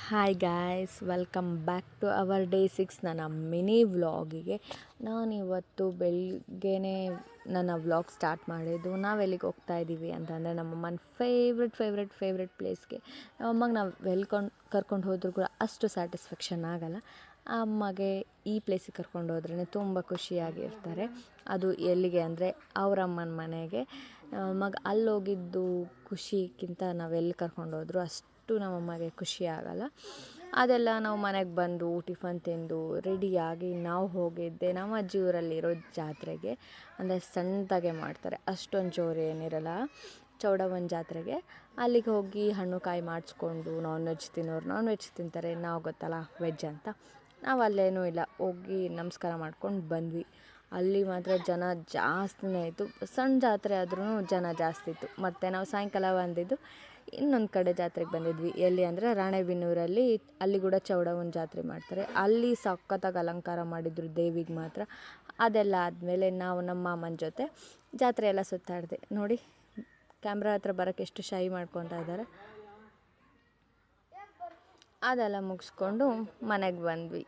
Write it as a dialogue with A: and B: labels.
A: Hi guys, welcome back to our day 6 ನನ್ನ mini ವ್ಲಾಗಿಗೆ. ನಾನಿವತ್ತು ಬೆಳಗ್ಗೆನೇ ನನ್ನ ವ್ಲಾಗ್ ಸ್ಟಾರ್ಟ್ ಮಾಡಿದ್ದು. ನಾವೆಲ್ಲಿಗೆ ಹೋಗ್ತಾ ಇದ್ದೀವಿ ಅಂತಂದರೆ ನಮ್ಮಮ್ಮನ ಫೇವ್ರೆಟ್ ಪ್ಲೇಸ್ಗೆ. ನಮ್ಮಮ್ಮಗೆ ನಾವು ಕರ್ಕೊಂಡು ಹೋದರೂ ಕೂಡ ಅಷ್ಟು ಸ್ಯಾಟಿಸ್ಫ್ಯಾಕ್ಷನ್ ಆಗೋಲ್ಲ. ಅಮ್ಮಗೆ ಈ ಪ್ಲೇಸಿಗೆ ಕರ್ಕೊಂಡು ಹೋದ್ರೇ ತುಂಬ ಖುಷಿಯಾಗಿರ್ತಾರೆ. ಅದು ಎಲ್ಲಿಗೆ ಅಂದರೆ ಅವರಮ್ಮನ ಮನೆಗೆ. ಅಲ್ಲೋಗಿದ್ದು ಖುಷಿಗಿಂತ ನಾವೆಲ್ಲಿ ಕರ್ಕೊಂಡು ಹೋದ್ರು ಅಷ್ಟು ನಮ್ಮಮ್ಮಗೆ ಖುಷಿ ಆಗಲ್ಲ. ಅದೆಲ್ಲ ನಾವು ಮನೆಗೆ ಬಂದು ಟಿಫನ್ ತಿಂದು ರೆಡಿಯಾಗಿ ನಾವು ಹೋಗಿದ್ದೆ ನಮ್ಮ ಅಜ್ಜಿ ಊರಲ್ಲಿರೋ ಜಾತ್ರೆಗೆ. ಅಂದರೆ ಸಣ್ಣದಾಗೆ ಮಾಡ್ತಾರೆ, ಅಷ್ಟೊಂದು ಜೋರು ಏನಿರಲ್ಲ. ಚೌಡವ್ವನ ಜಾತ್ರೆಗೆ ಅಲ್ಲಿಗೆ ಹೋಗಿ ಹಣ್ಣು ಕಾಯಿ ಮಾಡಿಸ್ಕೊಂಡು, ನಾನ್ ವೆಜ್ ತಿನ್ನೋರು ನಾನ್ ವೆಜ್ ತಿಂತಾರೆ, ನಾವು ಗೊತ್ತಲ್ಲ ವೆಜ್ ಅಂತ. ನಾವು ಅಲ್ಲೇನೂ ಇಲ್ಲ, ಹೋಗಿ ನಮಸ್ಕಾರ ಮಾಡ್ಕೊಂಡು ಬಂದ್ವಿ. ಅಲ್ಲಿ ಮಾತ್ರ ಜನ ಜಾಸ್ತಿನೇ ಇತ್ತು. ಸಣ್ಣ ಜಾತ್ರೆ ಆದ್ರೂ ಜನ ಜಾಸ್ತಿ ಇತ್ತು. ಮತ್ತು ನಾವು ಸಾಯಂಕಾಲ ಬಂದಿದ್ದು ಇನ್ನೊಂದು ಕಡೆ ಜಾತ್ರೆಗೆ ಬಂದಿದ್ವಿ. ಎಲ್ಲಿ ಅಂದರೆ ರಾಣೆಬೆನ್ನೂರಲ್ಲಿ. ಅಲ್ಲಿ ಕೂಡ ಚೌಡವ್ವನ ಜಾತ್ರೆ ಮಾಡ್ತಾರೆ. ಅಲ್ಲಿ ಸಖತ್ತಾಗಿ ಅಲಂಕಾರ ಮಾಡಿದ್ರು ದೇವಿಗೆ ಮಾತ್ರ. ಅದೆಲ್ಲ ಆದಮೇಲೆ ನಾವು ನಮ್ಮ ಮಾಮನ ಜೊತೆ ಜಾತ್ರೆ ಎಲ್ಲ ಸುತ್ತಾಡಿದೆ. ನೋಡಿ, ಕ್ಯಾಮ್ರಾ ಹತ್ರ ಬರೋಕ್ಕೆ ಎಷ್ಟು ಶೈ ಮಾಡ್ಕೊತಾ ಇದ್ದಾರೆ. ಅದೆಲ್ಲ ಮುಗಿಸ್ಕೊಂಡು ಮನೆಗೆ ಬಂದ್ವಿ.